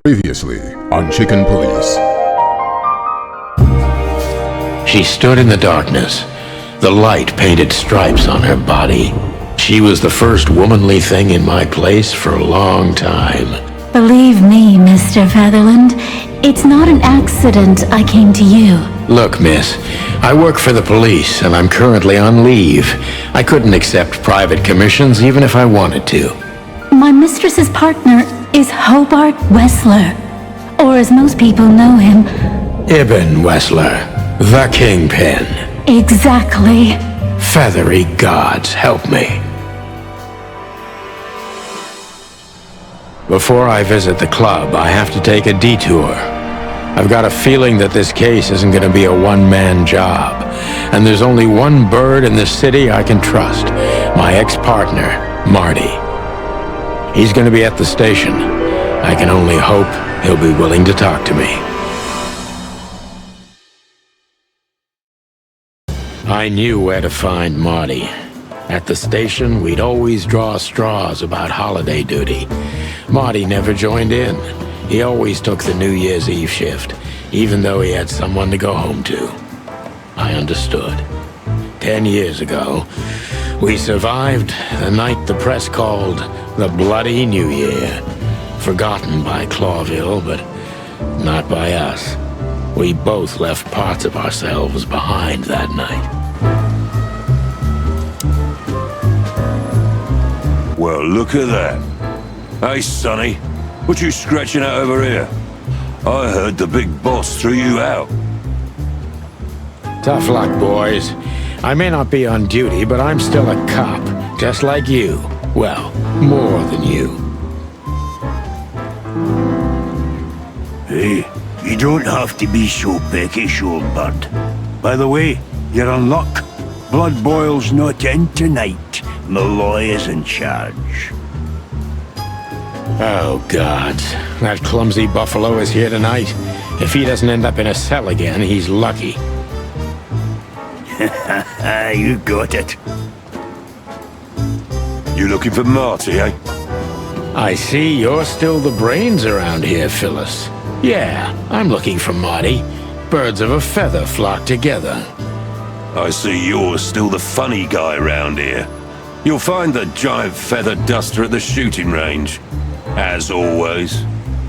Previously on Chicken Police. She stood in the darkness. The light painted stripes on her body. She was the first womanly thing in my place for a long time. Believe me, Mr. Featherland, it's not an accident I came to you. Look, miss, I work for the police, and I'm currently on leave. I couldn't accept private commissions even if I wanted to. My mistress's partner is Hobart Wessler, or as most people know him... Ibn Wessler, the Kingpin. Exactly. Feathery gods, help me. Before I visit the club, I have to take a detour. I've got a feeling that this case isn't going to be a one-man job. And there's only one bird in this city I can trust. My ex-partner, Marty. He's going to be at the station. I can only hope he'll be willing to talk to me. I knew where to find Marty. At the station, we'd always draw straws about holiday duty. Marty never joined in. He always took the New Year's Eve shift, even though he had someone to go home to. I understood. 10 years ago, we survived the night the press called the Bloody New Year. Forgotten by Clawville, but not by us. We both left parts of ourselves behind that night. Well, look at that. Hey, Sonny, what you scratching out over here? I heard the big boss threw you out. Tough luck, boys. I may not be on duty, but I'm still a cop, just like you. Well, more than you. Hey, you don't have to be so peckish, old bird. By the way, you're in luck. Blood Boil's not in tonight. Malloy is in charge. Oh, gods. That clumsy buffalo is here tonight. If he doesn't end up in a cell again, he's lucky. You got it. You looking for Marty, eh? I see you're still the brains around here, Phyllis. Yeah, I'm looking for Marty. Birds of a feather flock together. I see you're still the funny guy around here. You'll find the giant feather duster at the shooting range. As always.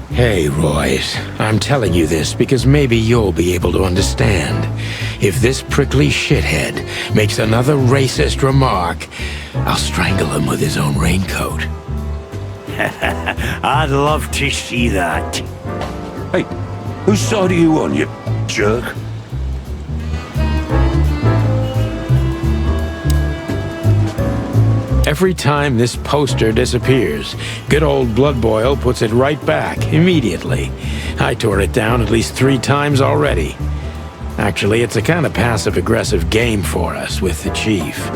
Hey, Royce. I'm telling you this because maybe you'll be able to understand. If this prickly shithead makes another racist remark, I'll strangle him with his own raincoat. I'd love to see that. Hey, whose side are you on, you jerk? Every time this poster disappears, good old Blood Boil puts it right back, immediately. I tore it down at least 3 times already. Actually, it's a kind of passive-aggressive game for us with the Chief.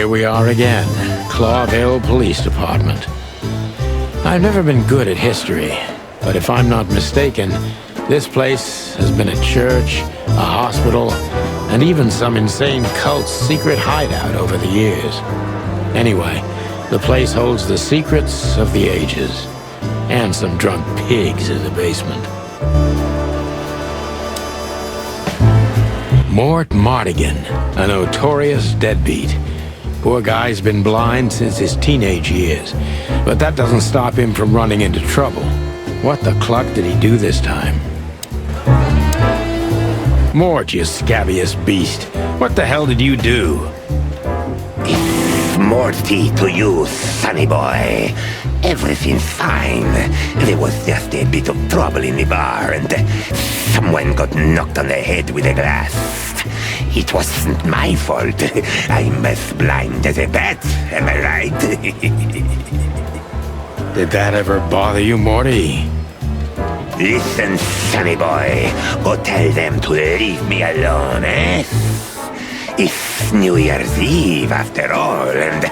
Here we are again, Clawville Police Department. I've never been good at history, but if I'm not mistaken, this place has been a church, a hospital, and even some insane cult's secret hideout over the years. Anyway, the place holds the secrets of the ages, and some drunk pigs in the basement. Mort Mardigan, a notorious deadbeat. Poor guy's been blind since his teenage years, but that doesn't stop him from running into trouble. What the cluck did he do this time? Mort, you scabbiest beast. What the hell did you do? Morty to you, sonny boy. Everything's fine. There was just a bit of trouble in the bar and someone got knocked on the head with a glass. It wasn't my fault. I'm as blind as a bat, am I right? Did that ever bother you, Morty? Listen, sonny boy. Go tell them to leave me alone, eh? It's New Year's Eve, after all, and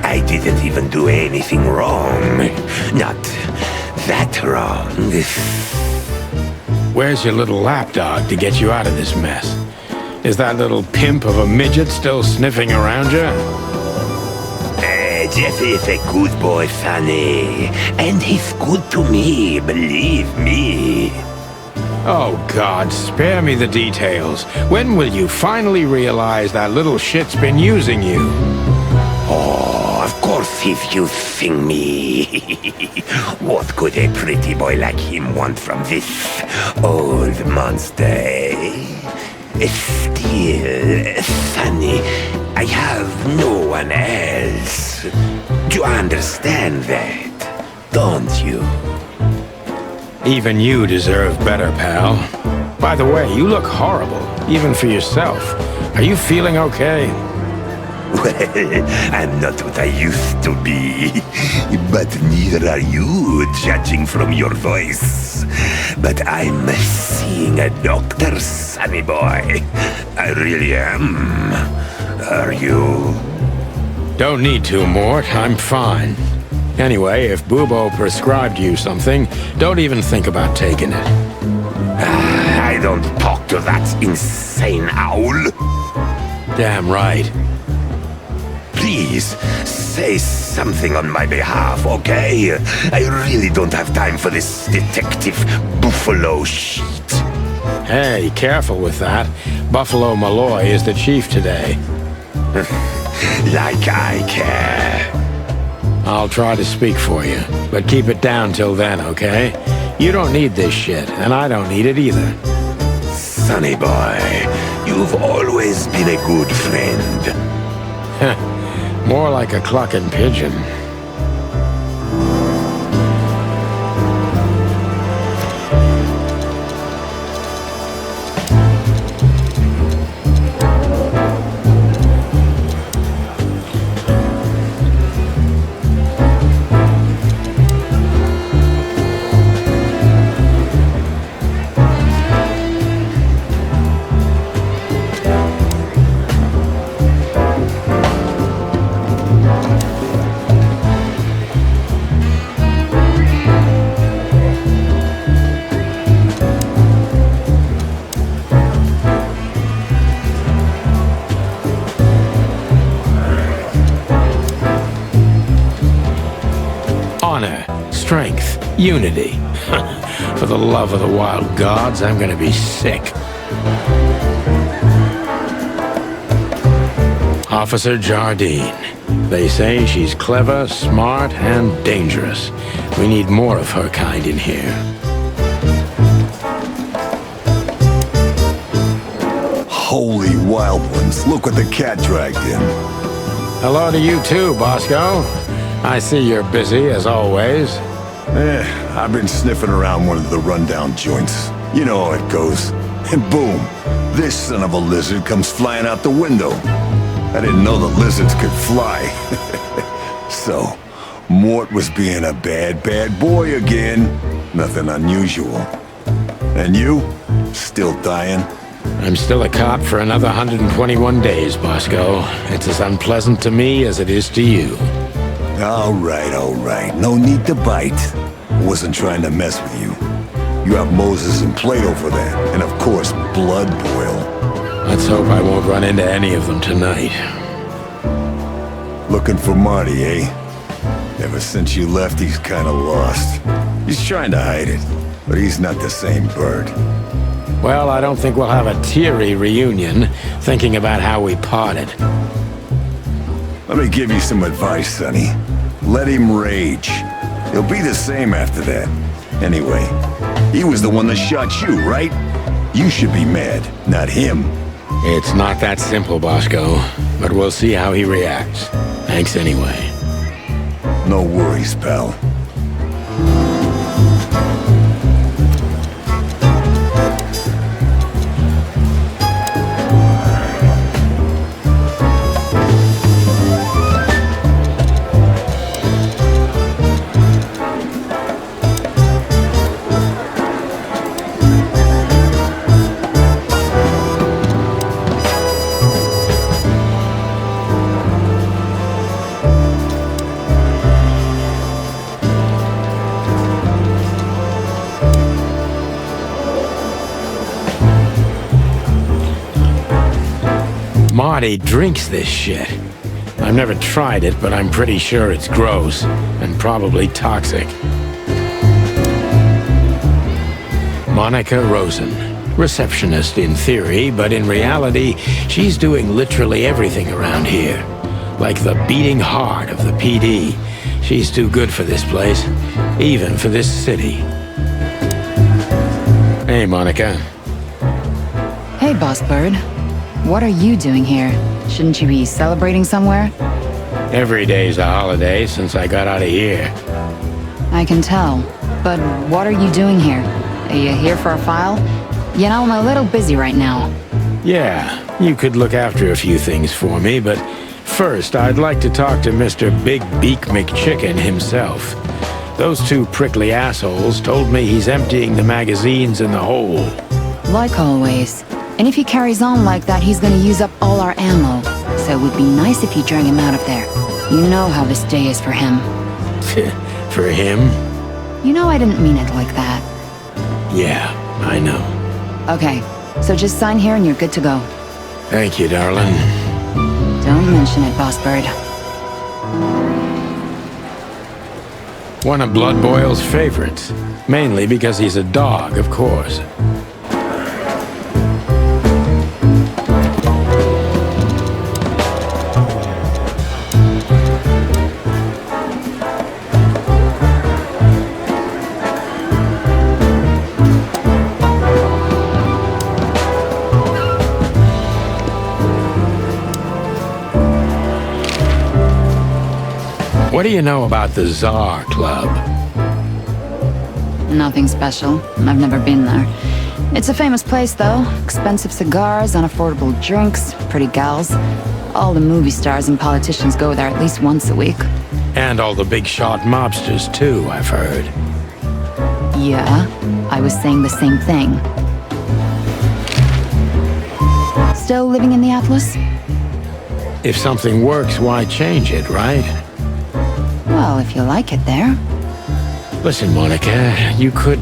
I didn't even do anything wrong. Not that wrong. Where's your little lapdog to get you out of this mess? Is that little pimp of a midget still sniffing around you? Jesse is a good boy, sonny. And he's good to me, believe me. Oh, God, spare me the details. When will you finally realize that little shit's been using you? Oh, of course he's using me. What could a pretty boy like him want from this old monster, eh? Still, sonny, I have no one else. Do you understand that? Don't you? Even you deserve better, pal. By the way, you look horrible, even for yourself. Are you feeling okay? Well, I'm not what I used to be. But neither are you, judging from your voice. But I'm seeing a doctor, sonny boy. I really am. Are you? Don't need to, Mort. I'm fine. Anyway, if Bubo prescribed you something, don't even think about taking it. I don't talk to that insane owl. Damn right. Please, say something on my behalf, okay? I really don't have time for this Detective Buffalo shit. Hey, careful with that. Buffalo Malloy is the chief today. Like I care. I'll try to speak for you, but keep it down till then, okay? You don't need this shit, and I don't need it either. Sonny boy, you've always been a good friend. More like a clucking pigeon. Honor, strength, unity. For the love of the wild gods, I'm gonna be sick. Officer Jardine. They say she's clever, smart, and dangerous. We need more of her kind in here. Holy wild ones, look what the cat dragged in. Hello to you too, Bosco. I see you're busy, as always. I've been sniffing around one of the rundown joints. You know how it goes. And boom, this son of a lizard comes flying out the window. I didn't know the lizards could fly. So, Mort was being a bad boy again. Nothing unusual. And you? Still dying? I'm still a cop for another 121 days, Bosco. It's as unpleasant to me as it is to you. All right. No need to bite. I wasn't trying to mess with you. You have Moses and Plato for that, and of course, Blood Boil. Let's hope I won't run into any of them tonight. Looking for Marty, eh? Ever since you left, he's kinda lost. He's trying to hide it, but he's not the same bird. Well, I don't think we'll have a teary reunion, thinking about how we parted. Let me give you some advice, Sonny. Let him rage. He'll be the same after that. Anyway, he was the one that shot you, right? You should be mad, not him. It's not that simple, Bosco, but we'll see how he reacts. Thanks anyway. No worries, pal. Marty drinks this shit. I've never tried it, but I'm pretty sure it's gross and probably toxic. Monica Rosen. Receptionist in theory, but in reality, she's doing literally everything around here. Like the beating heart of the PD. She's too good for this place, even for this city. Hey, Monica. Hey, Boss Bird. What are you doing here? Shouldn't you be celebrating somewhere? Every day's a holiday since I got out of here. I can tell. But what are you doing here? Are you here for a file? You know, I'm a little busy right now. Yeah, you could look after a few things for me, but first I'd like to talk to Mr. Big Beak McChicken himself. Those two prickly assholes told me he's emptying the magazines in the hole. Like always. And if he carries on like that, he's gonna use up all our ammo. So it would be nice if you drag him out of there. You know how this day is for him. For him? You know I didn't mean it like that. Yeah, I know. Okay, so just sign here and you're good to go. Thank you, darling. Don't mention it, Boss Bird. One of Blood Boil's favorites. Mainly because he's a dog, of course. What do you know about the Czar Club? Nothing special. I've never been there. It's a famous place, though. Expensive cigars, unaffordable drinks, pretty gals. All the movie stars and politicians go there at least once a week. And all the big shot mobsters, too, I've heard. Yeah, I was saying the same thing. Still living in the Atlas? If something works, why change it, right? Well, if you like it there. Listen, Monica, you could,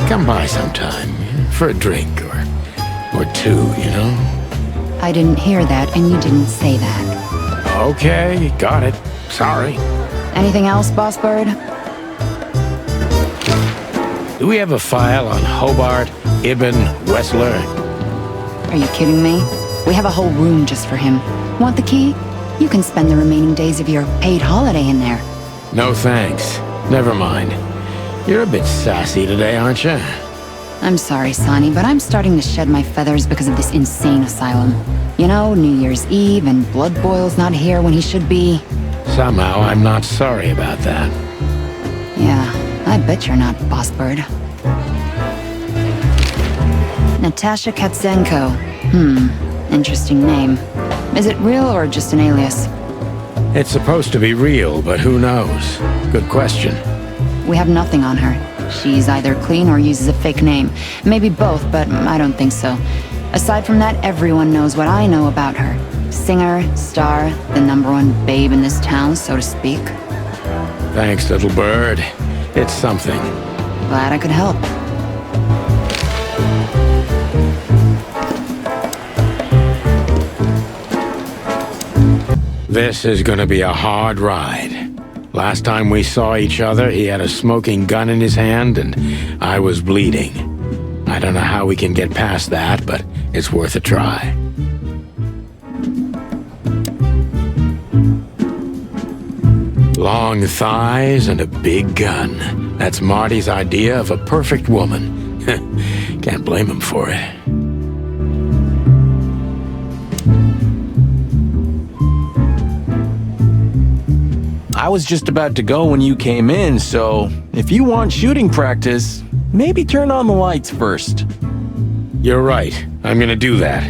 come by sometime for a drink or two, you know? I didn't hear that, and you didn't say that. Okay, got it. Sorry. Anything else, Boss Bird? Do we have a file on Hobart Ibn Wessler? Are you kidding me? We have a whole room just for him. Want the key? You can spend the remaining days of your paid holiday in there. No thanks. Never mind. You're a bit sassy today, aren't you? I'm sorry, Sonny, but I'm starting to shed my feathers because of this insane asylum. You know, New Year's Eve and Blood Boil's not here when he should be. Somehow I'm not sorry about that. Yeah, I bet you're not, Boss Bird. Natasha Katzenko. Interesting name. Is it real or just an alias? It's supposed to be real, but who knows? Good question. We have nothing on her. She's either clean or uses a fake name. Maybe both, but I don't think so. Aside from that, everyone knows what I know about her. Singer, star, the #1 babe in this town, so to speak. Thanks, little bird. It's something. Glad I could help. This is gonna be a hard ride. Last time we saw each other, he had a smoking gun in his hand and I was bleeding. I don't know how we can get past that, but it's worth a try. Long thighs and a big gun. That's Marty's idea of a perfect woman. Can't blame him for it. I was just about to go when you came in, so if you want shooting practice, maybe turn on the lights first. You're right. I'm gonna do that.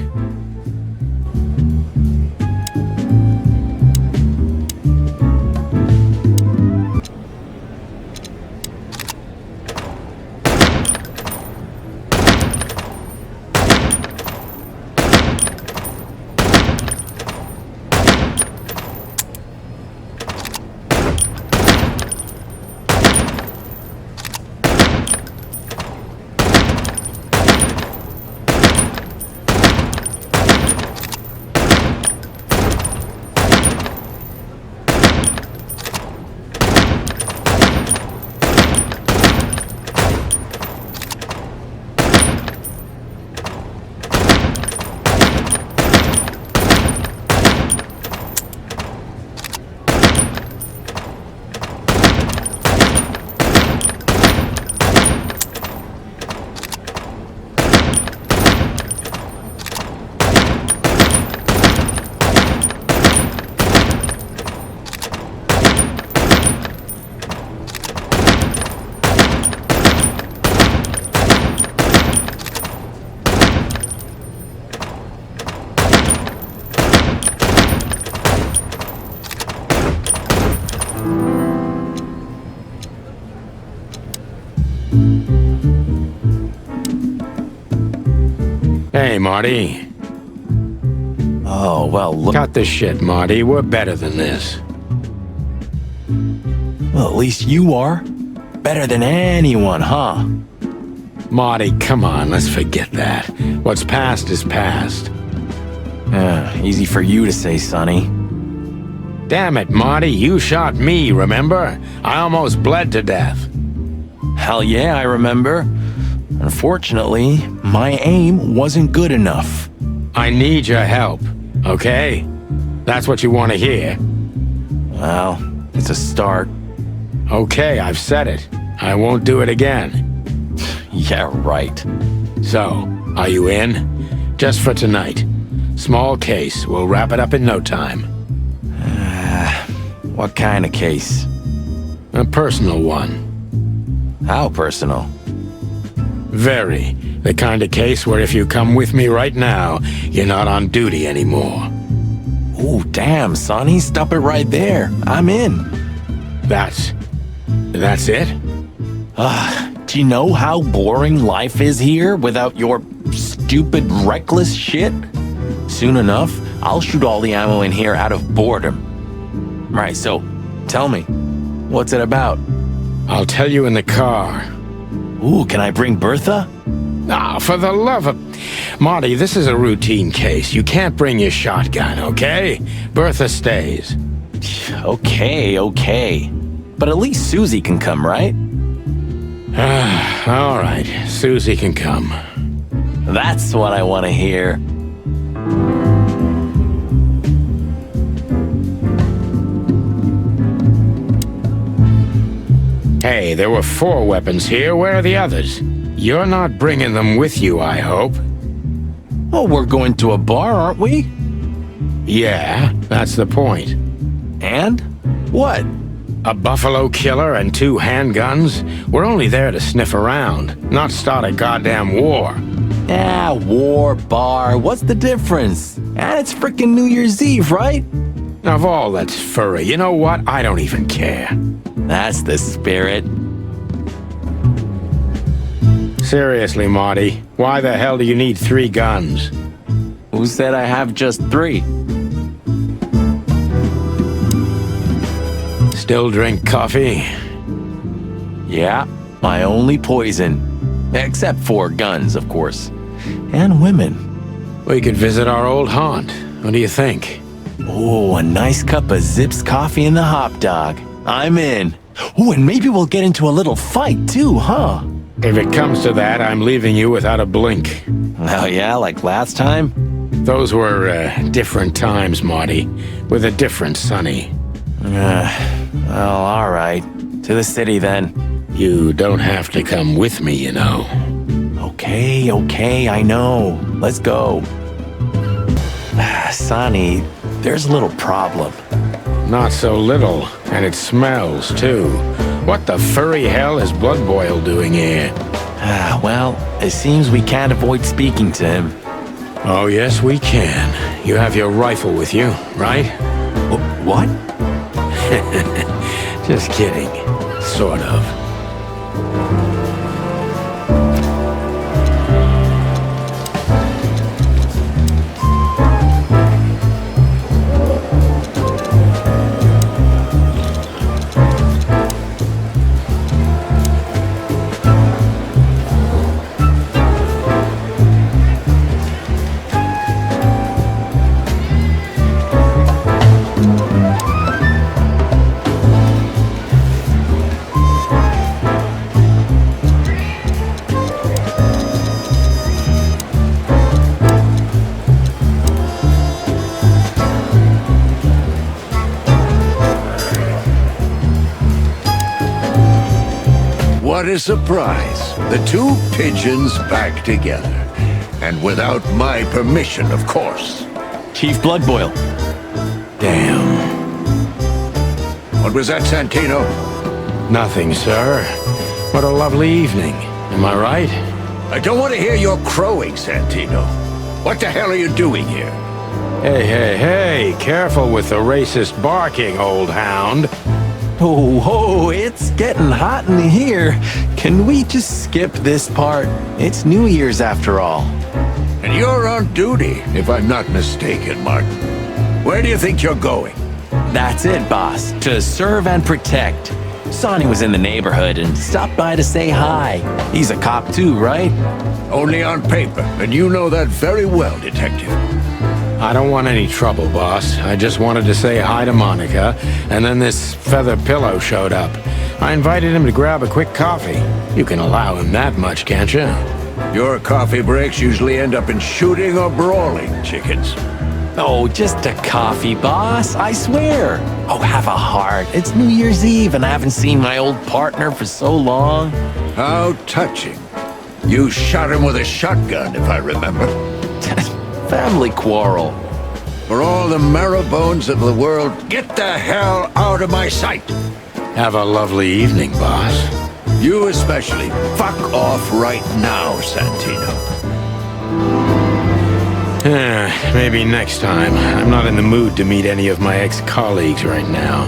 Hey, Marty. Oh, well, look. Cut the shit, Marty. We're better than this. Well, at least you are. Better than anyone, huh? Marty, come on, let's forget that. What's past is past. Easy for you to say, Sonny. Damn it, Marty, you shot me, remember? I almost bled to death. Hell yeah, I remember. Unfortunately, my aim wasn't good enough. I need your help, okay? That's what you want to hear. Well, it's a start. Okay, I've said it. I won't do it again. Yeah, right. So, are you in? Just for tonight. Small case. We'll wrap it up in no time. What kind of case? A personal one. How personal? Very. The kind of case where if you come with me right now, you're not on duty anymore. Ooh, damn, Sonny, stop it right there. I'm in. That's it? Do you know how boring life is here without your stupid, reckless shit? Soon enough, I'll shoot all the ammo in here out of boredom. Right, so, tell me, what's it about? I'll tell you in the car. Ooh, can I bring Bertha? Ah, for the love of... Marty, this is a routine case. You can't bring your shotgun, okay? Bertha stays. Okay. But at least Susie can come, right? All right, Susie can come. That's what I want to hear. Hey, there were 4 weapons here. Where are the others? You're not bringing them with you, I hope. Oh, we're going to a bar, aren't we? Yeah, that's the point. And? What? A buffalo killer and 2 handguns? We're only there to sniff around, not start a goddamn war. Yeah, war, bar, what's the difference? And it's frickin' New Year's Eve, right? Of all that's furry, you know what? I don't even care. That's the spirit. Seriously, Marty, why the hell do you need 3 guns? Who said I have just 3? Still drink coffee? Yeah, my only poison. Except for guns, of course. And women. We could visit our old haunt. What do you think? Oh, a nice cup of Zips coffee and the hot dog. I'm in. Oh, and maybe we'll get into a little fight too, huh? If it comes to that, I'm leaving you without a blink. Oh yeah, like last time? Those were different times, Marty, with a different Sonny. Well, all right. To the city then. You don't have to come with me, you know. Okay, I know. Let's go. Sonny, there's a little problem. Not so little, and it smells, too. What the furry hell is Blood Boil doing here? Well, it seems we can't avoid speaking to him. Oh, yes, we can. You have your rifle with you, right? What? Just kidding. Sort of. What a surprise. The 2 pigeons back together. And without my permission, of course. Chief Blood Boil. Damn. What was that, Santino? Nothing, sir. What a lovely evening. Am I right? I don't want to hear your crowing, Santino. What the hell are you doing here? Hey, careful with the racist barking, old hound. Oh, it's getting hot in here. Can we just skip this part? It's New Year's after all. And you're on duty, if I'm not mistaken, Martin. Where do you think you're going? That's it, boss. To serve and protect. Sonny was in the neighborhood and stopped by to say hi. He's a cop too, right? Only on paper, and you know that very well, Detective. I don't want any trouble, boss. I just wanted to say hi to Monica, and then this feather pillow showed up. I invited him to grab a quick coffee. You can allow him that much, can't you? Your coffee breaks usually end up in shooting or brawling, chickens. Oh, just a coffee, boss. I swear. Oh, have a heart. It's New Year's Eve, and I haven't seen my old partner for so long. How touching. You shot him with a shotgun, if I remember. Family quarrel. For all the marrow bones of the world, get the hell out of my sight! Have a lovely evening, boss. You especially. Fuck off right now, Santino. Maybe next time. I'm not in the mood to meet any of my ex-colleagues right now.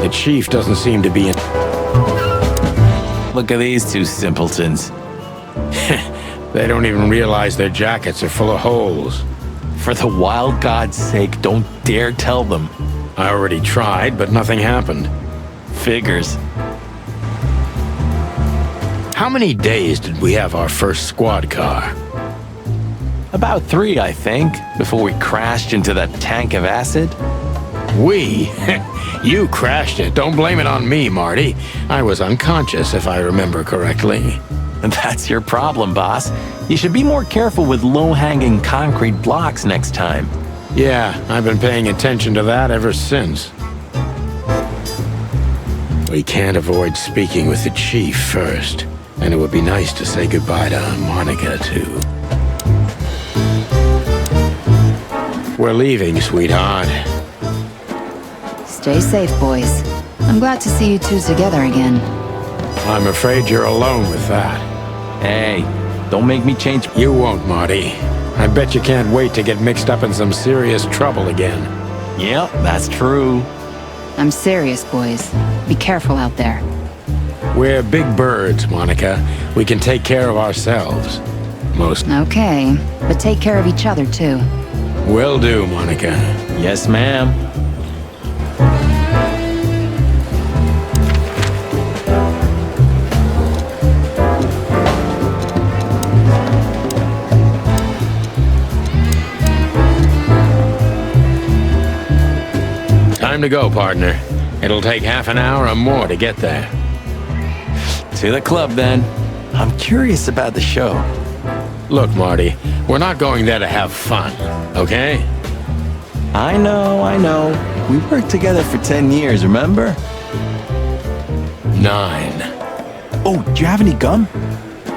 The chief doesn't seem to be in... Look at these 2 simpletons. They don't even realize their jackets are full of holes. For the wild God's sake, don't dare tell them. I already tried, but nothing happened. Figures. How many days did we have our first squad car? About 3, I think, before we crashed into that tank of acid. We? You crashed it. Don't blame it on me, Marty. I was unconscious, if I remember correctly. And that's your problem, boss. You should be more careful with low-hanging concrete blocks next time. Yeah, I've been paying attention to that ever since. We can't avoid speaking with the chief first. And it would be nice to say goodbye to Monica, too. We're leaving, sweetheart. Stay safe, boys. I'm glad to see you two together again. I'm afraid you're alone with that. Hey, don't make me change. You won't, Marty. I bet you can't wait to get mixed up in some serious trouble again. Yep, that's true. I'm serious, boys. Be careful out there. We're big birds, Monica. We can take care of ourselves. Most Okay, but take care of each other, too. will do, Monica. Yes, ma'am. Time to go, partner. It'll take half an hour or more to get there. To the club, then. I'm curious about the show. Look, Marty, we're not going there to have fun, okay? I know. We worked together for 10 years, remember? 9. Oh, do you have any gum?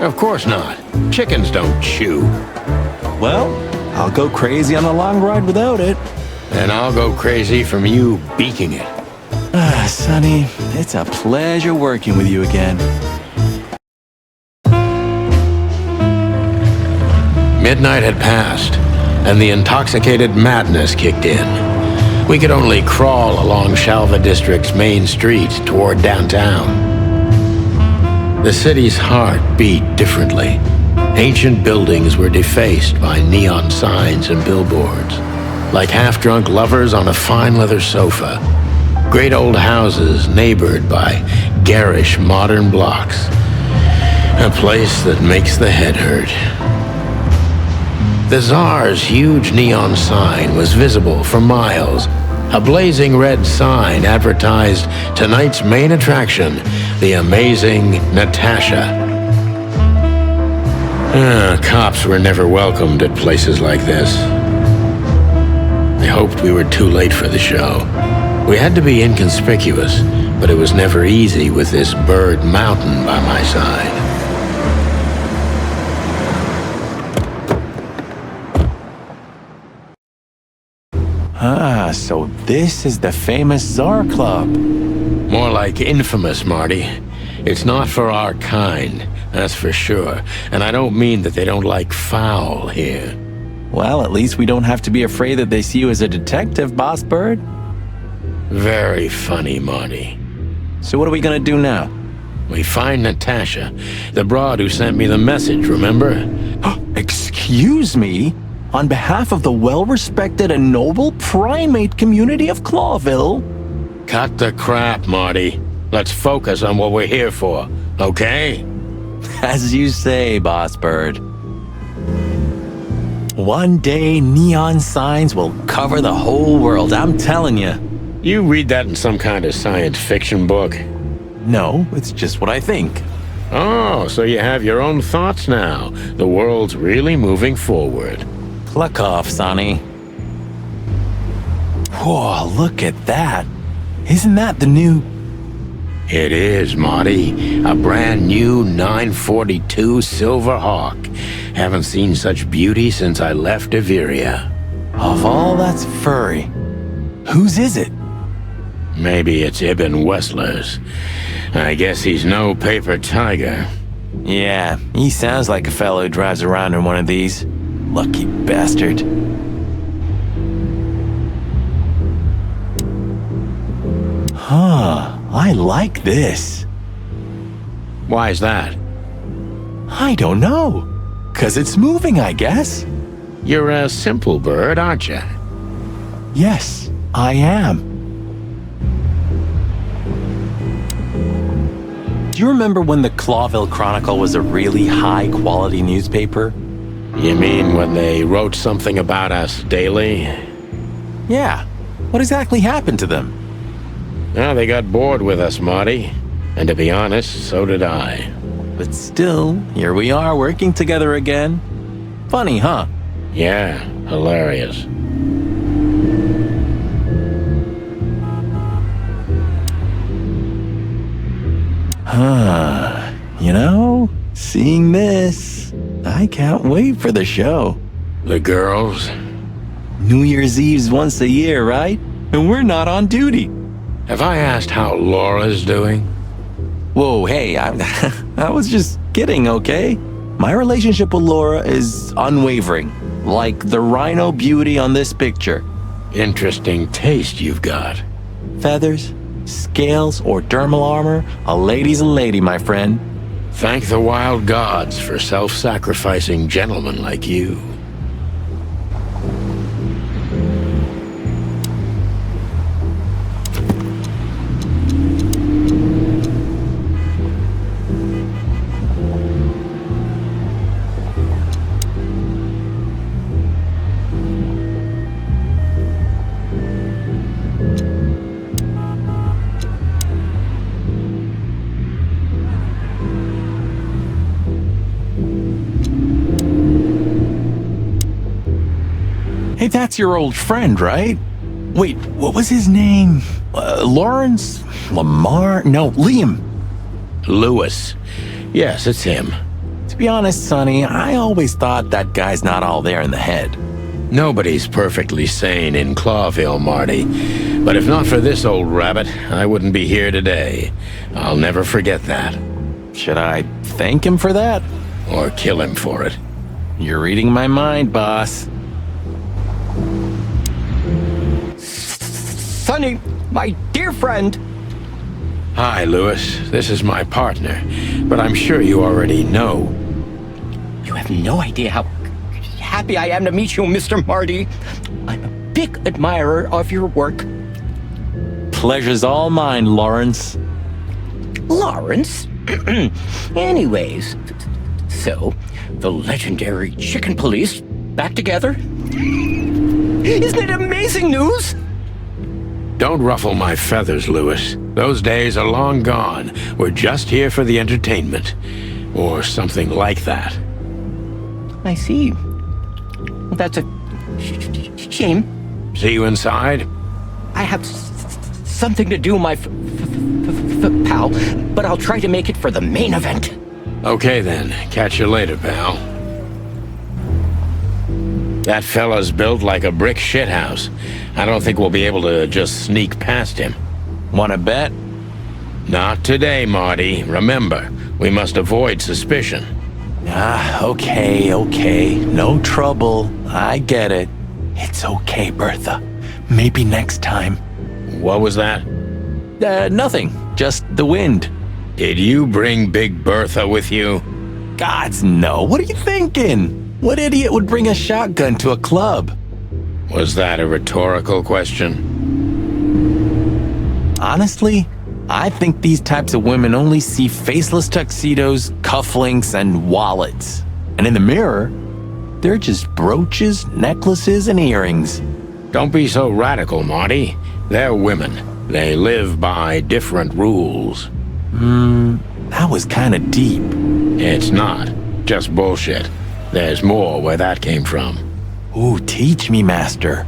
Of course not. Chickens don't chew. Well, I'll go crazy on a long ride without it. And I'll go crazy from you beaking it. Ah, Sonny, it's a pleasure working with you again. Midnight had passed, and the intoxicated madness kicked in. We could only crawl along Shalva District's main street toward downtown. The city's heart beat differently. Ancient buildings were defaced by neon signs and billboards, like half-drunk lovers on a fine leather sofa. Great old houses neighbored by garish modern blocks. A place that makes the head hurt. The Tsar's huge neon sign was visible for miles. A blazing red sign advertised tonight's main attraction, the amazing Natasha. Cops were never welcomed at places like this. I hoped we were too late for the show. We had to be inconspicuous, but it was never easy with this bird mountain by my side. Ah, so this is the famous Tsar Club. More like infamous, Marty. It's not for our kind, that's for sure. And I don't mean that they don't like foul here. Well, at least we don't have to be afraid that they see you as a detective, Boss Bird. Very funny, Marty. So what are we gonna do now? We find Natasha, the broad who sent me the message, remember? Excuse me? On behalf of the well-respected and noble primate community of Clawville? Cut the crap, Marty. Let's focus on what we're here for, okay? As you say, Boss Bird. One day, neon signs will cover the whole world, I'm telling you. You read that in some kind of science fiction book? No, it's just what I think. Oh, so you have your own thoughts now. The world's really moving forward. Cluck off, Sonny. Whoa, look at that. Isn't that the new... It is, Marty. A brand new 942 Silver Hawk. Haven't seen such beauty since I left Averia. Of all that's furry, whose is it? Maybe it's Ibn Wessler's. I guess he's no paper tiger. Yeah, he sounds like a fellow who drives around in one of these. Lucky bastard. Huh, I like this. Why is that? I don't know. 'Cause it's moving, I guess. You're a simple bird, aren't you? Yes, I am. Do you remember when the Clawville Chronicle was a really high-quality newspaper? You mean when they wrote something about us daily? Yeah. What exactly happened to them? Well, they got bored with us, Marty. And to be honest, so did I. But still, here we are working together again. Funny, huh? Yeah, hilarious. Huh. You know, Seeing this, I can't wait for the show. The girls? New Year's Eve's once a year, right? And we're not on duty. Have I asked how Laura's doing? Whoa, hey, I was just kidding, okay? My relationship with Laura is unwavering, like the rhino beauty on this picture. Interesting taste you've got. Feathers, scales, or dermal armor, a lady's a lady, my friend. Thank the wild gods for self-sacrificing gentlemen like you. Hey, that's your old friend, right? Wait, what was his name? Lawrence? Lamar? No, Liam. Lewis. Yes, it's him. To be honest, Sonny, I always thought that guy's not all there in the head. Nobody's perfectly sane in Clawville, Marty. But if not for this old rabbit, I wouldn't be here today. I'll never forget that. Should I thank him for that? Or kill him for it. You're reading my mind, boss. Sonny, my dear friend. Hi, Lewis. This is my partner, but I'm sure you already know. You have no idea how happy I am to meet you, Mr. Marty. I'm a big admirer of your work. Pleasure's all mine, Lawrence. Lawrence? Anyways, so, the legendary Chicken Police back together? Isn't it amazing news? Don't ruffle my feathers, Lewis. Those days are long gone. We're just here for the entertainment. Or something like that. I see. Well, that's a shame. See you inside? I have something to do, my pal, but I'll try to make it for the main event. Okay then. Catch you later, pal. That fella's built like a brick shithouse. I don't think we'll be able to just sneak past him. Wanna bet? Not today, Marty. Remember, we must avoid suspicion. Okay. No trouble. I get it. It's okay, Bertha. Maybe next time. What was that? Nothing. Just the wind. Did you bring Big Bertha with you? Gods, no. What are you thinking? What idiot would bring a shotgun to a club? Was that a rhetorical question? Honestly, I think these types of women only see faceless tuxedos, cufflinks, and wallets. And in the mirror, they're just brooches, necklaces, and earrings. Don't be so radical, Marty. They're women. They live by different rules. That was kinda deep. It's not. Just bullshit. There's more where that came from. Ooh, teach me, master.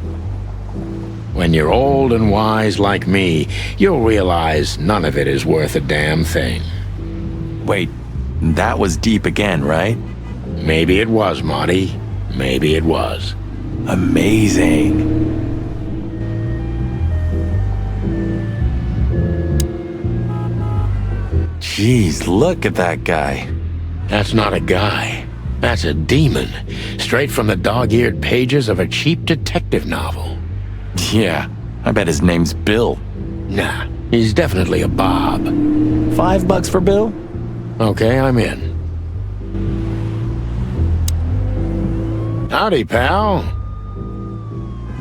When you're old and wise like me, you'll realize none of it is worth a damn thing. Wait, that was deep again, right? Maybe it was, Marty. Maybe it was. Amazing. Jeez, look at that guy. That's not a guy. That's a demon. Straight from the dog-eared pages of a cheap detective novel. Yeah, I bet his name's Bill. Nah, he's definitely a Bob. $5 for Bill? Okay, I'm in. Howdy, pal.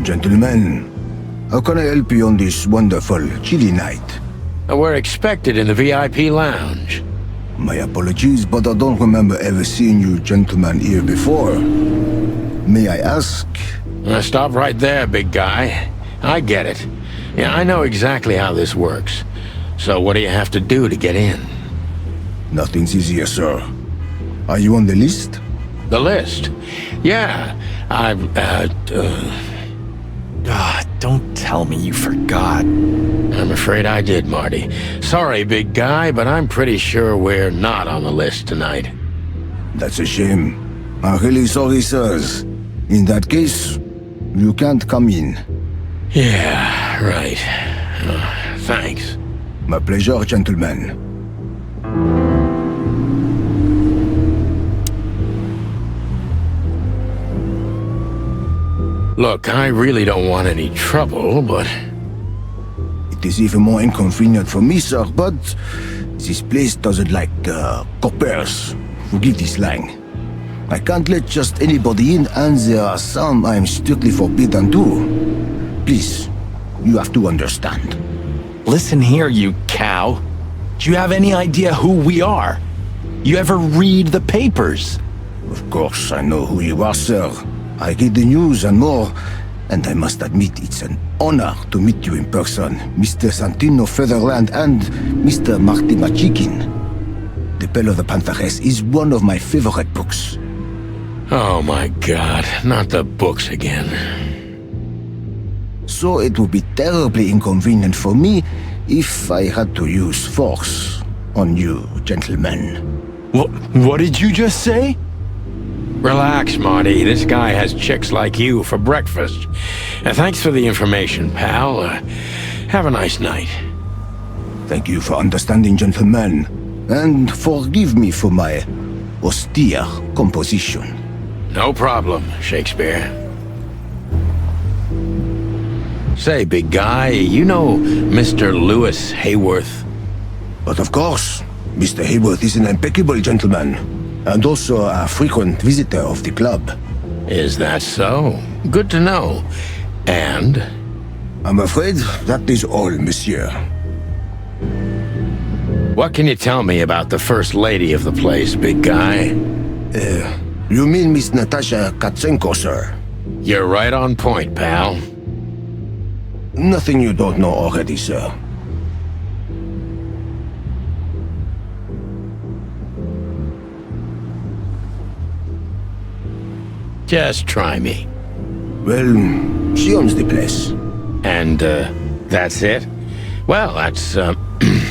Gentlemen, how can I help you on this wonderful, chilly night? We're expected in the VIP lounge. My apologies, but I don't remember ever seeing you gentlemen here before. May I ask? Stop right there, big guy. I get it. Yeah, I know exactly how this works. So what do you have to do to get in? Nothing's easier, sir. Are you on the list? The list? Yeah, Don't tell me you forgot. I'm afraid I did, Marty. Sorry, big guy, but I'm pretty sure we're not on the list tonight. That's a shame. I'm really sorry, sirs. In that case, you can't come in. Yeah, right. Thanks. My pleasure, gentlemen. Look, I really don't want any trouble, but... It is even more inconvenient for me, sir, but this place doesn't like coppers. Forgive this slang. I can't let just anybody in, and there are some I'm strictly forbidden to. Please, you have to understand. Listen here, you cow. Do you have any idea who we are? You ever read the papers? Of course, I know who you are, sir. I read the news and more, and I must admit it's an honor to meet you in person, Mr. Santino Featherland and Mr. Marty Machikin. The Bell of the Pantheress is one of my favorite books. Oh my god, not the books again. So it would be terribly inconvenient for me if I had to use force on you, gentlemen. What did you just say? Relax, Marty. This guy has chicks like you for breakfast. And thanks for the information, pal. Have a nice night. Thank you for understanding, gentlemen. And forgive me for my austere composition. No problem, Shakespeare. Say, big guy, you know Mr. Lewis Hayworth? But of course, Mr. Hayworth is an impeccable gentleman, and also a frequent visitor of the club. Is that so? Good to know. And? I'm afraid that is all, monsieur. What can you tell me about the first lady of the place, big guy? You mean Miss Natasha Katsenko, sir? You're right on point, pal. Nothing you don't know already, sir. Just try me. Well, she owns the place. And, that's it? Well, that's,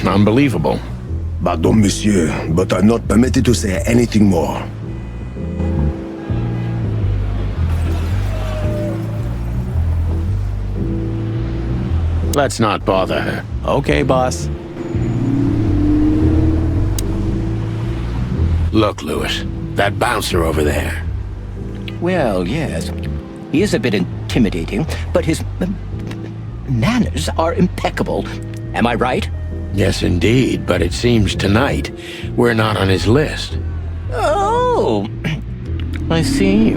unbelievable. Pardon, monsieur, but I'm not permitted to say anything more. Let's not bother her. Okay, boss. Look, Lewis, that bouncer over there. Well, yes. He is a bit intimidating, but his manners are impeccable. Am I right? Yes, indeed, but it seems tonight we're not on his list. Oh, I see.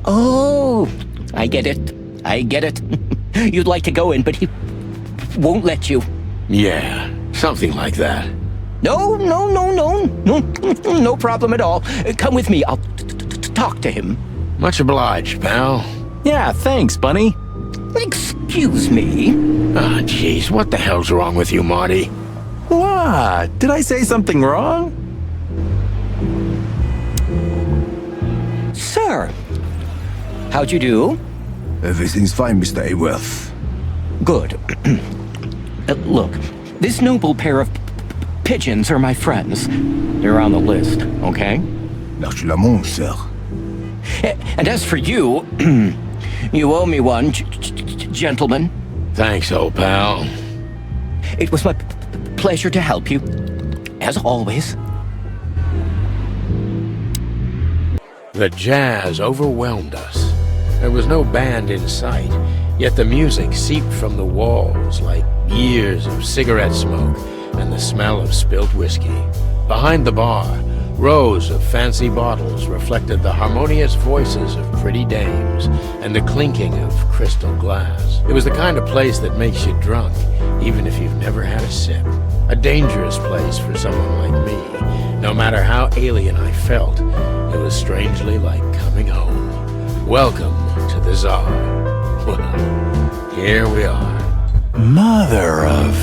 Oh, I get it. I get it. You'd like to go in, but he won't let you. Yeah, something like that. No, no problem at all. Come with me. I'll talk to him. Much obliged, pal. Yeah, thanks, Bunny. Excuse me. Ah, jeez, what the hell's wrong with you, Marty? What? Did I say something wrong? Sir, how'd you do? Everything's fine, Mr. Hayworth. Good. Look, this noble pair of pigeons are my friends. They're on the list, okay? L'archulamont, sir. And as for you, you owe me one, gentlemen. Thanks, old pal. It was my pleasure to help you, as always. The jazz overwhelmed us. There was no band in sight, yet the music seeped from the walls like years of cigarette smoke and the smell of spilt whiskey. Behind the bar, rows of fancy bottles reflected the harmonious voices of pretty dames and the clinking of crystal glass. It was the kind of place that makes you drunk, even if you've never had a sip. A dangerous place for someone like me. No matter how alien I felt, it was strangely like coming home. Welcome to the Tsar. Well, here we are. Mother of...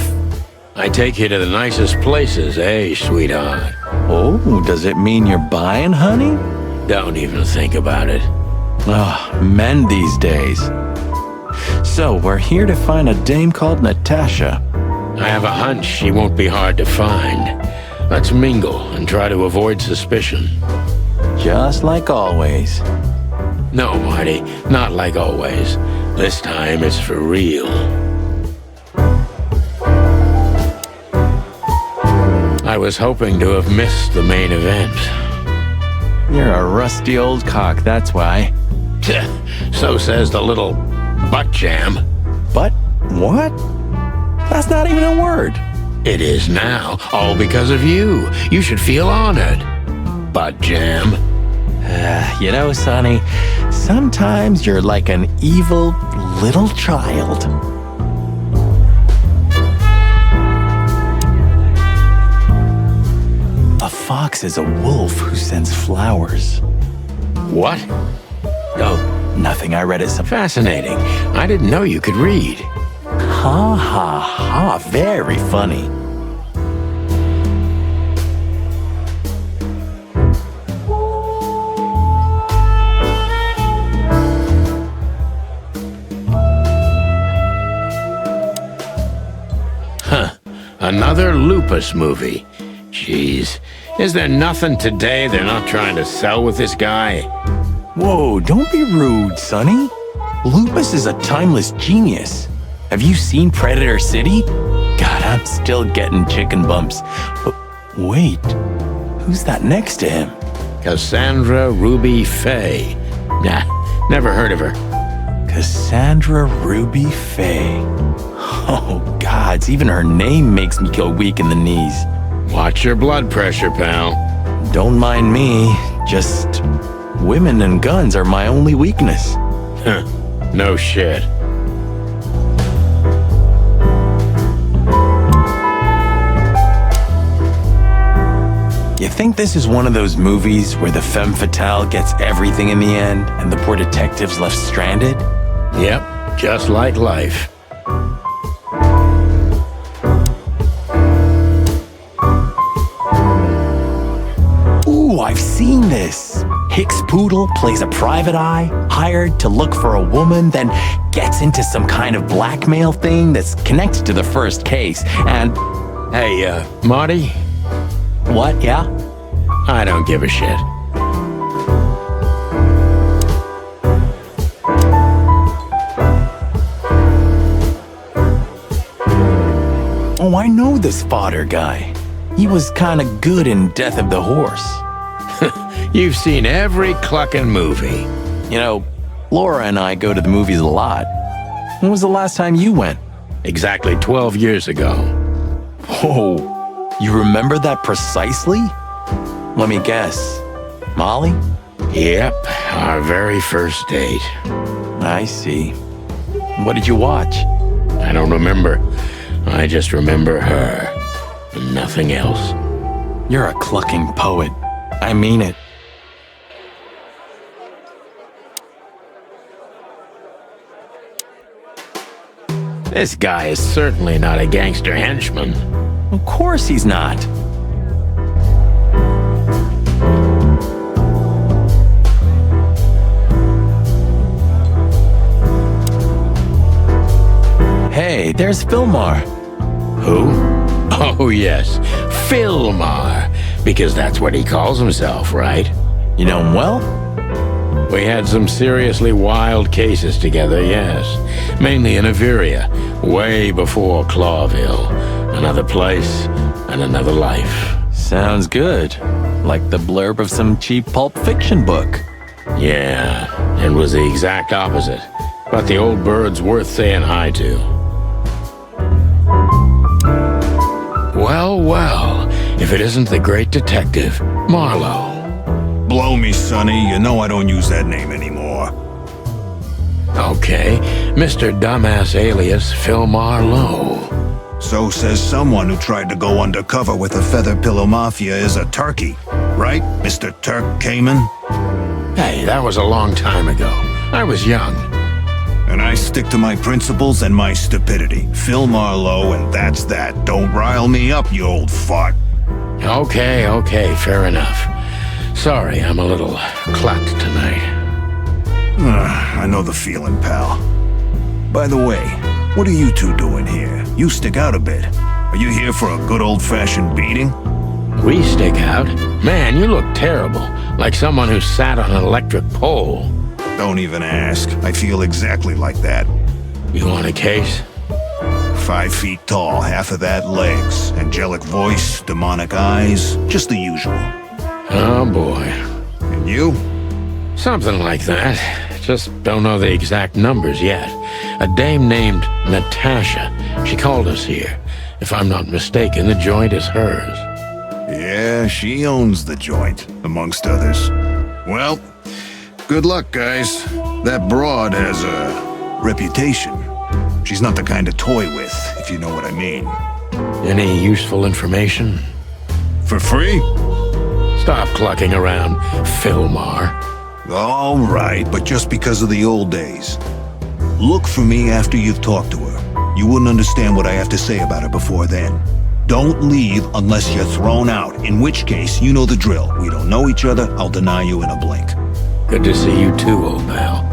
I take you to the nicest places, eh, sweetheart? Oh, does it mean you're buying, honey? Don't even think about it. Ah, men these days. So, we're here to find a dame called Natasha. I have a hunch she won't be hard to find. Let's mingle and try to avoid suspicion. Just like always. No, Marty, not like always. This time it's for real. I was hoping to have missed the main event. You're a rusty old cock, that's why. So says the little butt jam. But what? That's not even a word. It is now, all because of you. You should feel honored. Butt jam. You know, Sonny, sometimes you're like an evil little child. A fox is a wolf who sends flowers. What? Oh, nothing. I read it some. Fascinating. I didn't know you could read. Ha ha ha, very funny. Another Lupus movie. Jeez. Is there nothing today they're not trying to sell with this guy? Whoa, don't be rude, Sonny. Lupus is a timeless genius. Have you seen Predator City? God, I'm still getting chicken bumps. But wait, who's that next to him? Cassandra Ruby Faye. Nah, never heard of her. Cassandra Ruby Faye. Oh, gods, even her name makes me go weak in the knees. Watch your blood pressure, pal. Don't mind me, just women and guns are my only weakness. Huh, no shit. You think this is one of those movies where the femme fatale gets everything in the end and the poor detective's left stranded? Yep, just like life. Ooh, I've seen this. Hicks Poodle plays a private eye, hired to look for a woman, then gets into some kind of blackmail thing that's connected to the first case, and... Hey, Marty? What, yeah? I don't give a shit. Oh, I know this fodder guy. He was kinda good in Death of the Horse. You've seen every clucking movie. You know, Laura and I go to the movies a lot. When was the last time you went? Exactly 12 years ago. Whoa, you remember that precisely? Let me guess. Molly? Yep, our very first date. I see. What did you watch? I don't remember. I just remember her. And nothing else. You're a clucking poet. I mean it. This guy is certainly not a gangster henchman. Of course he's not. Hey, there's Philmar. Who? Oh, yes. Philmar. Because that's what he calls himself, right? You know him well? We had some seriously wild cases together, yes. Mainly in Averia, way before Clawville. Another place and another life. Sounds good. Like the blurb of some cheap pulp fiction book. Yeah, it was the exact opposite. But the old bird's worth saying hi to. Well, well, if it isn't the great detective, Marlowe. Blow me, Sonny. You know I don't use that name anymore. Okay, Mr. Dumbass alias Phil Marlowe. So says someone who tried to go undercover with the Feather Pillow Mafia is a turkey. Right, Mr. Turk Cayman? Hey, that was a long time ago. I was young. And I stick to my principles and my stupidity. Phil Marlowe, and that's that. Don't rile me up, you old fart. Okay, fair enough. Sorry, I'm a little clucked tonight. I know the feeling, pal. By the way, what are you two doing here? You stick out a bit. Are you here for a good old-fashioned beating? We stick out. Man, you look terrible. Like someone who sat on an electric pole. Don't even ask. I feel exactly like that. You want a case? 5 feet tall, half of that legs. Angelic voice, demonic eyes, just the usual. Oh boy. And you? Something like that. Just don't know the exact numbers yet. A dame named Natasha. She called us here. If I'm not mistaken, the joint is hers. Yeah, she owns the joint, amongst others. Well, good luck, guys. That broad has a reputation. She's not the kind to toy with, if you know what I mean. Any useful information? For free? Stop clucking around, Philmar. All right, but just because of the old days. Look for me after you've talked to her. You wouldn't understand what I have to say about her before then. Don't leave unless you're thrown out, in which case, you know the drill. We don't know each other, I'll deny you in a blink. Good to see you too, old pal.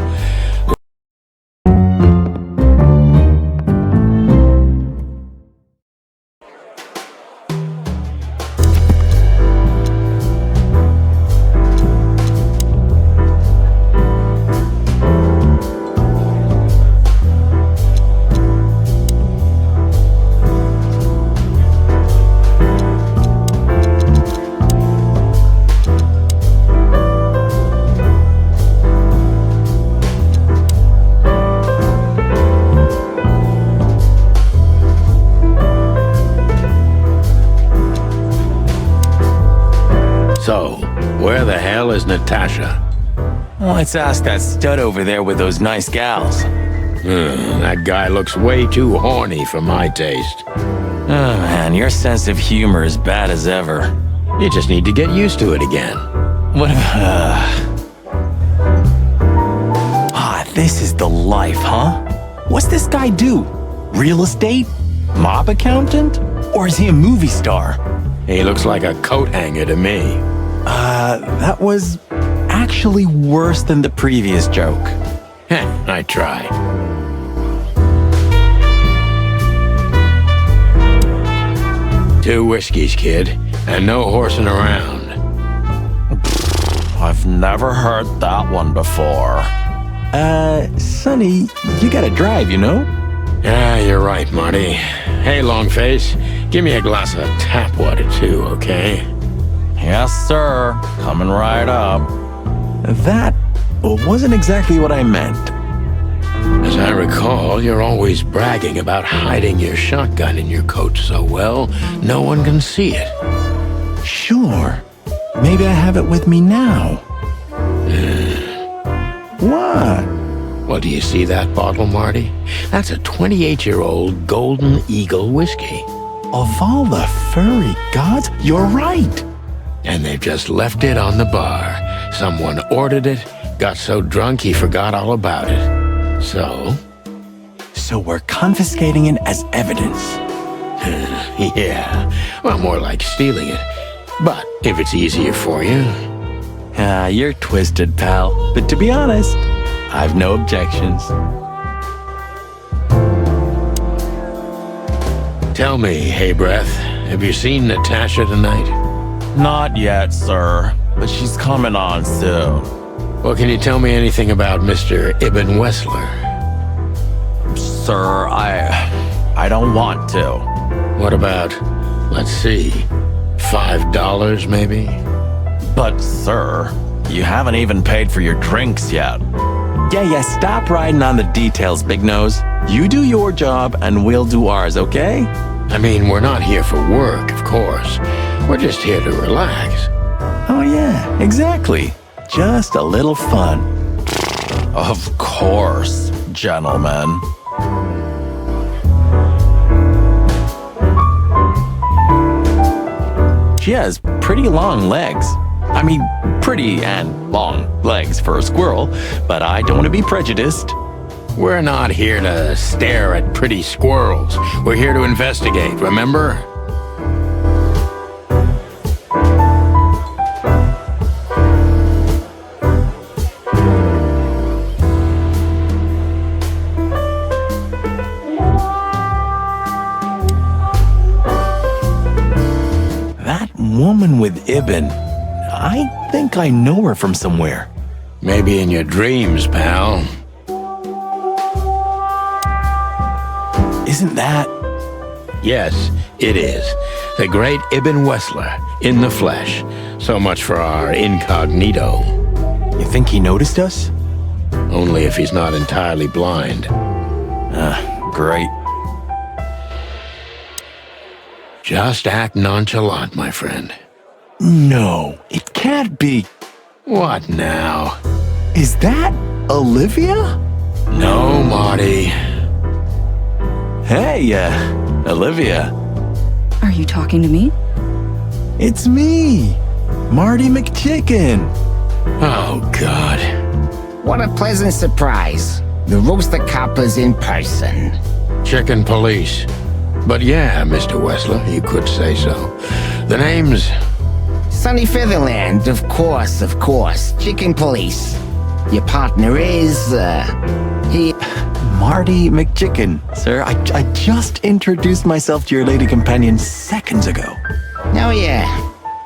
So, where the hell is Natasha? Let's ask that stud over there with those nice gals. That guy looks way too horny for my taste. Oh man, your sense of humor is bad as ever. You just need to get used to it again. What this is the life, huh? What's this guy do? Real estate? Mob accountant? Or is he a movie star? He looks like a coat hanger to me. That was actually worse than the previous joke. Heh, I tried. Two whiskeys, kid, and no horsing around. I've never heard that one before. Sonny, you gotta drive, you know? Yeah, you're right, Marty. Hey, Longface, give me a glass of tap water too, okay? Yes, sir. Coming right up. That wasn't exactly what I meant. As I recall, you're always bragging about hiding your shotgun in your coat so well, no one can see it. Sure. Maybe I have it with me now. What? Well, do you see that bottle, Marty? That's a 28-year-old Golden Eagle whiskey. Of all the furry gods, you're right. And they've just left it on the bar. Someone ordered it, got so drunk he forgot all about it. So? So we're confiscating it as evidence. Yeah, well, more like stealing it. But if it's easier for you. You're twisted, pal. But to be honest, I've no objections. Tell me, Hey Breath, have you seen Natasha tonight? Not yet, sir. But she's coming on soon. Well, can you tell me anything about Mr. Ibn Wessler? Sir, I don't want to. What about, let's see, $5 maybe? But, sir, you haven't even paid for your drinks yet. Yeah, stop riding on the details, Big Nose. You do your job, and we'll do ours, okay? I mean, we're not here for work, of course. We're just here to relax. Oh, yeah, exactly. Just a little fun. Of course, gentlemen. She has pretty long legs. I mean, pretty and long legs for a squirrel, but I don't want to be prejudiced. We're not here to stare at pretty squirrels. We're here to investigate, remember? woman with Ibn. I think I know her from somewhere. Maybe in your dreams, pal. Isn't that... Yes, it is. The great Ibn Wessler, in the flesh. So much for our incognito. You think he noticed us? Only if he's not entirely blind. Great. Just act nonchalant, my friend. No, it can't be. What now? Is that Olivia? No, Marty. Hey, Olivia. Are you talking to me? It's me, Marty McChicken. Oh, God. What a pleasant surprise. The Rooster Copper's in person. Chicken police. But yeah, Mr. Wessler, you could say so. The name's... Sunny Featherland, of course. Chicken police. Your partner is, he... Marty McChicken. Sir, I just introduced myself to your lady companion seconds ago. Oh yeah.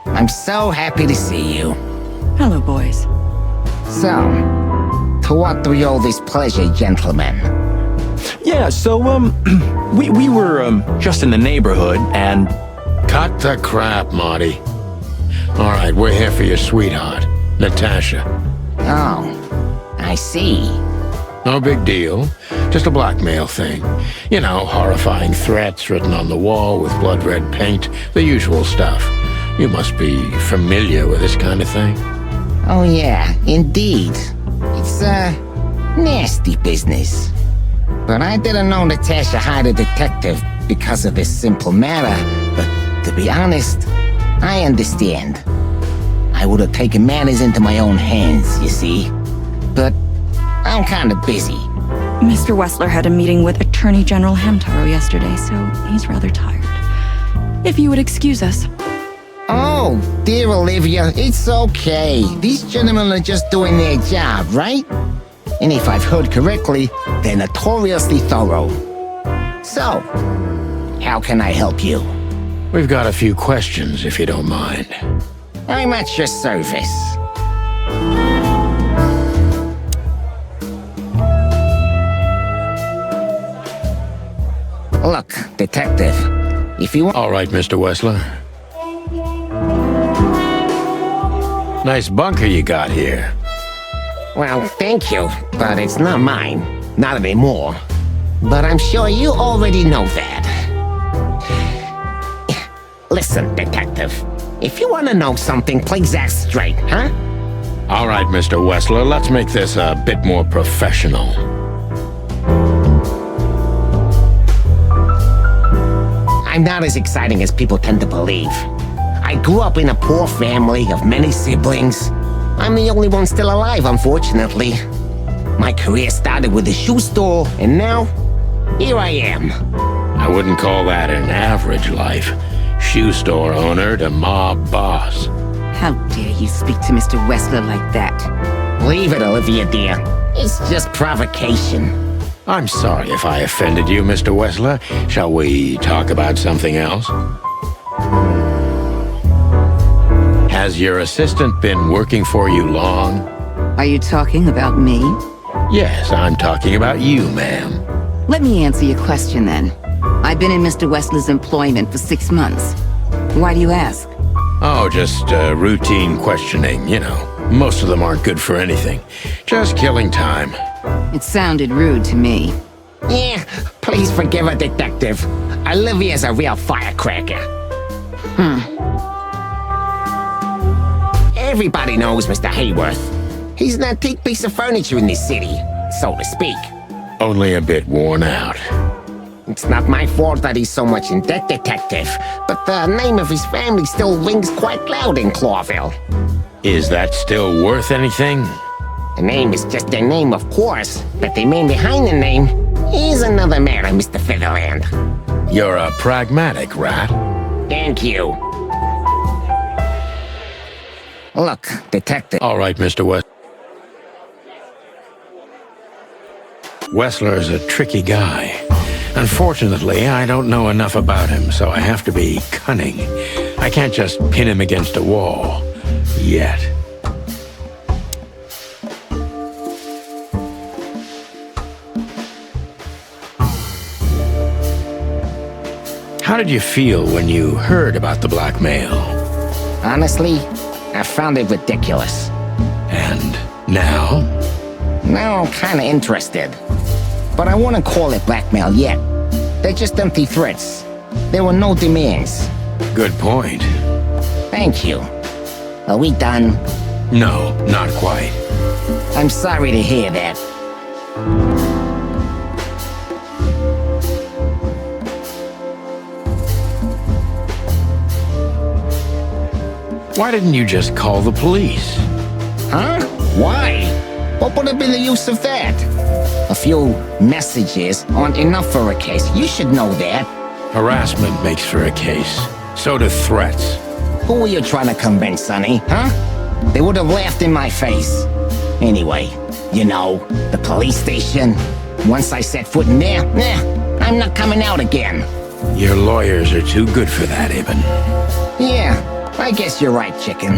I'm so happy to see you. Hello, boys. So, to what do we owe this pleasure, gentlemen? Yeah, so, we were, just in the neighborhood, and... Cut the crap, Marty. All right, we're here for your sweetheart, Natasha. Oh, I see. No big deal. Just a blackmail thing. You know, horrifying threats written on the wall with blood-red paint. The usual stuff. You must be familiar with this kind of thing. Oh yeah, indeed. It's, nasty business. But I didn't know Natasha hired a detective because of this simple matter. But to be honest, I understand. I would have taken matters into my own hands, you see. But I'm kind of busy. Mr. Wessler had a meeting with Attorney General Hamtaro yesterday, so he's rather tired. If you would excuse us. Oh, dear Olivia, it's okay. These gentlemen are just doing their job, right? And if I've heard correctly, they're notoriously thorough. So, how can I help you? We've got a few questions, if you don't mind. I'm at your service. Look, detective, if you want... All right, Mr. Wessler. Nice bunker you got here. Well, thank you, but it's not mine. Not anymore. But I'm sure you already know that. Listen, detective. If you want to know something, please ask straight, huh? All right, Mr. Wessler, let's make this a bit more professional. I'm not as exciting as people tend to believe. I grew up in a poor family of many siblings. I'm the only one still alive, unfortunately. My career started with a shoe store, and now, here I am. I wouldn't call that an average life. Shoe store owner to mob boss. How dare you speak to Mr. Wessler like that? Leave it, Olivia, dear. It's just provocation. I'm sorry if I offended you, Mr. Wessler. Shall we talk about something else? Has your assistant been working for you long? Are you talking about me? Yes, I'm talking about you, ma'am. Let me answer your question then. I've been in Mr. Wessler's employment for 6 months. Why do you ask? Oh, just routine questioning, you know. Most of them aren't good for anything. Just killing time. It sounded rude to me. Yeah, please forgive a detective. Olivia's a real firecracker. Everybody knows Mr. Hayworth. He's an antique piece of furniture in this city, so to speak. Only a bit worn out. It's not my fault that he's so much in debt, detective, but the name of his family still rings quite loud in Clawville. Is that still worth anything? The name is just their name, of course, but the man behind the name is another matter, Mr. Featherland. You're a pragmatic rat. Thank you. Look, detective... All right, Mr. Wessler's a tricky guy. Unfortunately, I don't know enough about him, so I have to be cunning. I I can't just pin him against a wall. Yet. How did you feel when you heard about the blackmail? Honestly, I found it ridiculous. And now? Now I'm kinda interested. But I wouldn't call it blackmail yet. They're just empty threats. There were no demands. Good point. Thank you. Are we done? No, not quite. I'm sorry to hear that. Why didn't you just call the police? Huh? Why? What would have been the use of that? A few messages aren't enough for a case. You should know that. Harassment makes for a case. So do threats. Who were you trying to convince, Sonny? Huh? They would have laughed in my face. Anyway, you know, the police station. Once I set foot in there, I'm not coming out again. Your lawyers are too good for that, Ibn. Yeah, I guess you're right, chicken.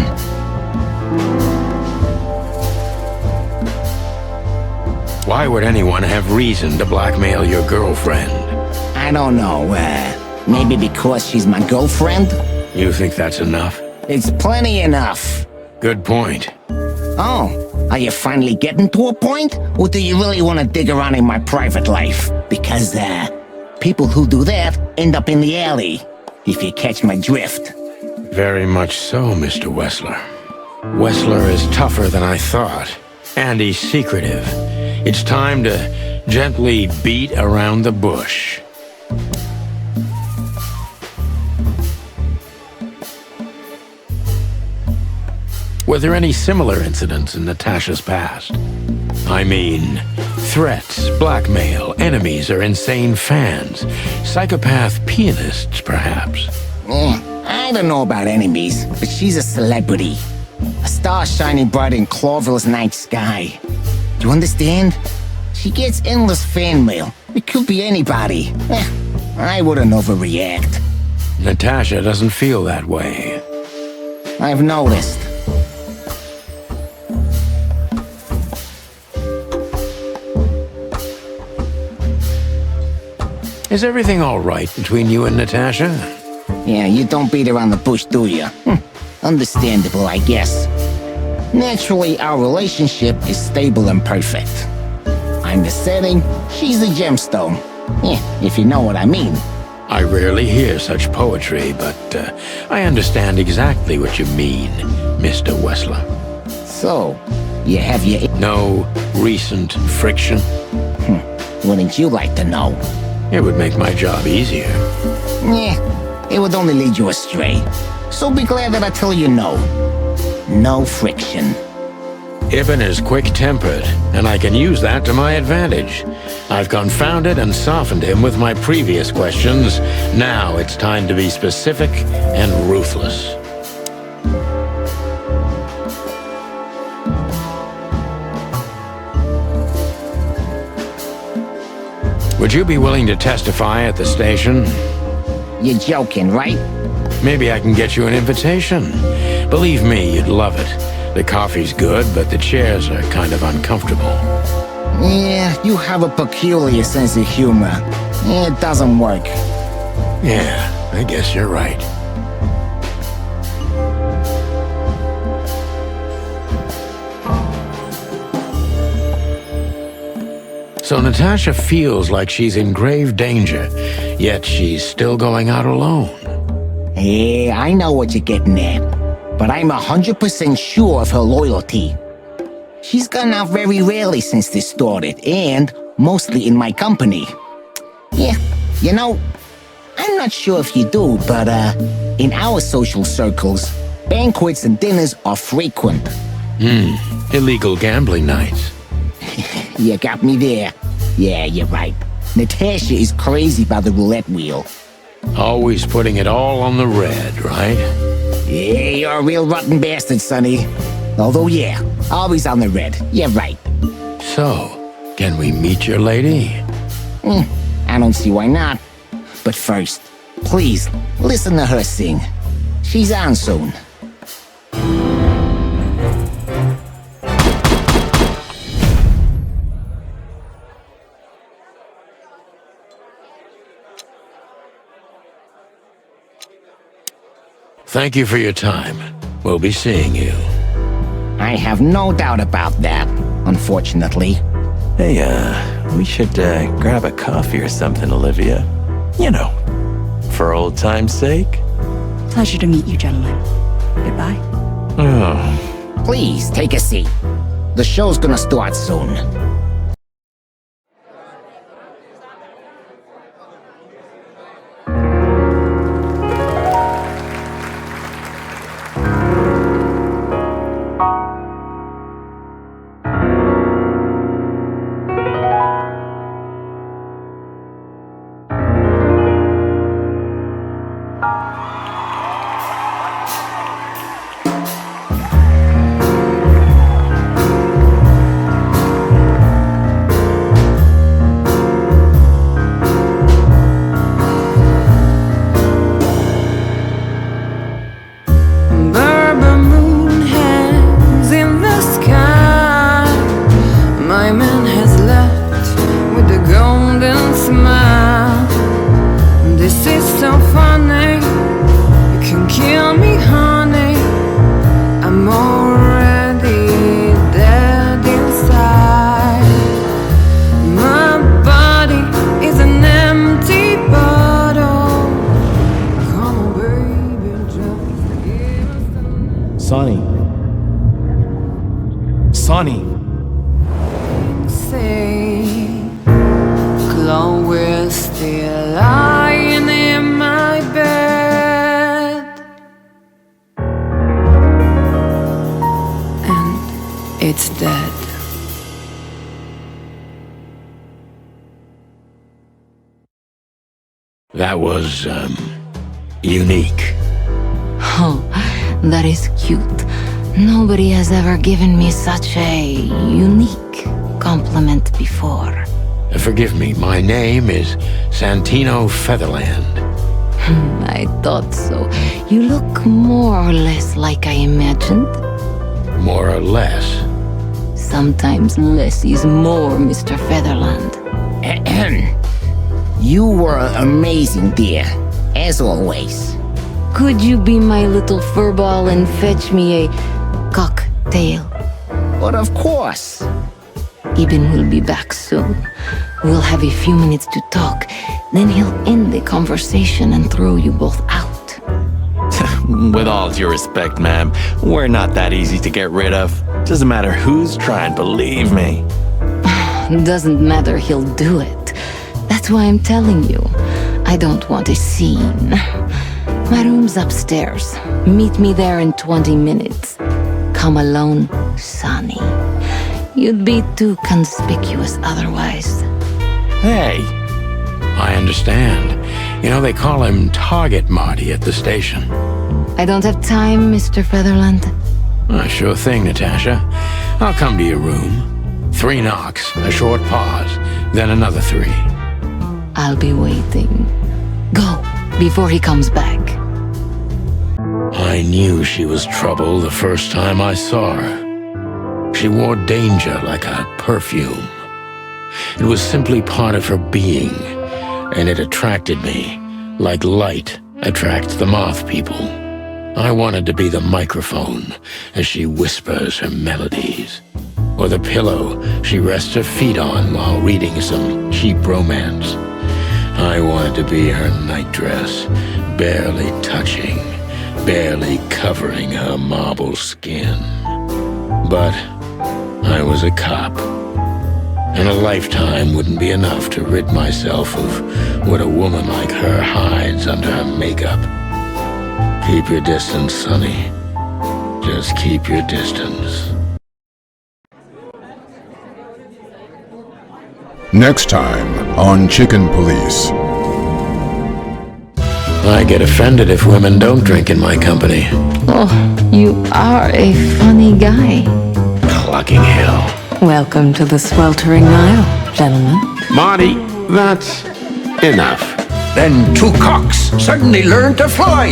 Why would anyone have reason to blackmail your girlfriend? I don't know, maybe because she's my girlfriend? You think that's enough? It's plenty enough. Good point. Oh, are you finally getting to a point? Or do you really want to dig around in my private life? Because, people who do that end up in the alley, if you catch my drift. Very much so, Mr. Wessler. Wessler is tougher than I thought, and he's secretive. It's time to gently beat around the bush. Were there any similar incidents in Natasha's past? I mean, threats, blackmail, enemies or insane fans, psychopath pianists, perhaps. I don't know about enemies, but she's a celebrity. A star shining bright in Clawville's night sky. Do you understand? She gets endless fan mail. It could be anybody. I wouldn't overreact. Natasha doesn't feel that way. I've noticed. Is everything all right between you and Natasha? Yeah, you don't beat around the bush, do you? Understandable, I guess. Naturally, our relationship is stable and perfect. I'm the setting, she's the gemstone. Yeah, if you know what I mean. I rarely hear such poetry, but I understand exactly what you mean, Mr. Wessler. So, you have your... No recent friction? Wouldn't you like to know? It would make my job easier. Yeah, it would only lead you astray. So be glad that I tell you no. No friction. Ibn is quick-tempered, and I can use that to my advantage. I've confounded and softened him with my previous questions. Now it's time to be specific and ruthless. Would you be willing to testify at the station? You're joking, right? Maybe I can get you an invitation. Believe me, you'd love it. The coffee's good, but the chairs are kind of uncomfortable. Yeah, you have a peculiar sense of humor. It doesn't work. Yeah, I guess you're right. So Natasha feels like she's in grave danger, yet she's still going out alone. Yeah, I know what you're getting at. But I'm 100% sure of her loyalty. She's gone out very rarely since this started, and mostly in my company. Yeah, you know, I'm not sure if you do, but in our social circles, banquets and dinners are frequent. Illegal gambling nights. You got me there. Yeah, you're right. Natasha is crazy about the roulette wheel. Always putting it all on the red, right? Yeah, you're a real rotten bastard, Sonny. Although, yeah, always on the red. Yeah, right. So, can we meet your lady? I don't see why not. But first, please, listen to her sing. She's on soon. Thank you for your time. We'll be seeing you. I have no doubt about that, unfortunately. Hey, we should grab a coffee or something, Olivia. You know, for old time's sake. Pleasure to meet you, gentlemen. Goodbye. Oh. Please, take a seat. The show's gonna start soon. Sonny. Sonny. Say, Chloe's still lying in my bed, and it's dead. That was, unique. Oh, that is cute. Nobody has ever given me such a unique compliment before. Forgive me, my name is Santino Featherland. I thought so. You look more or less like I imagined. More or less? Sometimes less is more, Mr. Featherland. You were amazing, dear, as always. Could you be my little furball and fetch me a cocktail? But of course. Eben will be back soon. We'll have a few minutes to talk. Then he'll end the conversation and throw you both out. With all due respect, ma'am, we're not that easy to get rid of. Doesn't matter who's trying, believe me. Doesn't matter, he'll do it. That's why I'm telling you. I don't want a scene. My room's upstairs. Meet me there in 20 minutes. Come alone, Sonny. You'd be too conspicuous otherwise. Hey. I understand. You know, they call him Target Marty at the station. I don't have time, Mr. Featherland. Sure thing, Natasha. I'll come to your room. 3 knocks, a short pause, then another 3. I'll be waiting. Go, before he comes back. I knew she was trouble the first time I saw her. She wore danger like a perfume. It was simply part of her being, and it attracted me, like light attracts the moth people. I wanted to be the microphone as she whispers her melodies, or the pillow she rests her feet on while reading some cheap romance. I wanted to be her nightdress, barely touching, barely covering her marble skin. But I was a cop, and a lifetime wouldn't be enough to rid myself of what a woman like her hides under her makeup. Keep your distance, Sonny. Just keep your distance. Next time on Chicken Police. I get offended if women don't drink in my company. Oh, you are a funny guy. Clucking hell. Welcome to the sweltering Nile, gentlemen. Marty, that's enough. Then two cocks suddenly learned to fly,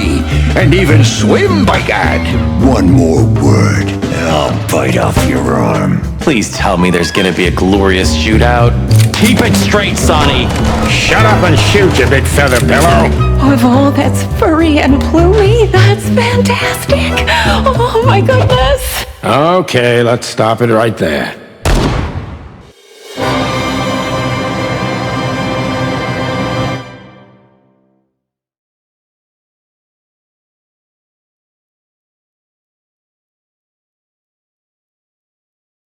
and even swim, by gad. One more word, and I'll bite off your arm. Please tell me there's gonna be a glorious shootout. Keep it straight, Sonny. Shut up and shoot, you big feather pillow. Of all that's furry and plumy, that's fantastic. Oh my goodness. Okay, let's stop it right there.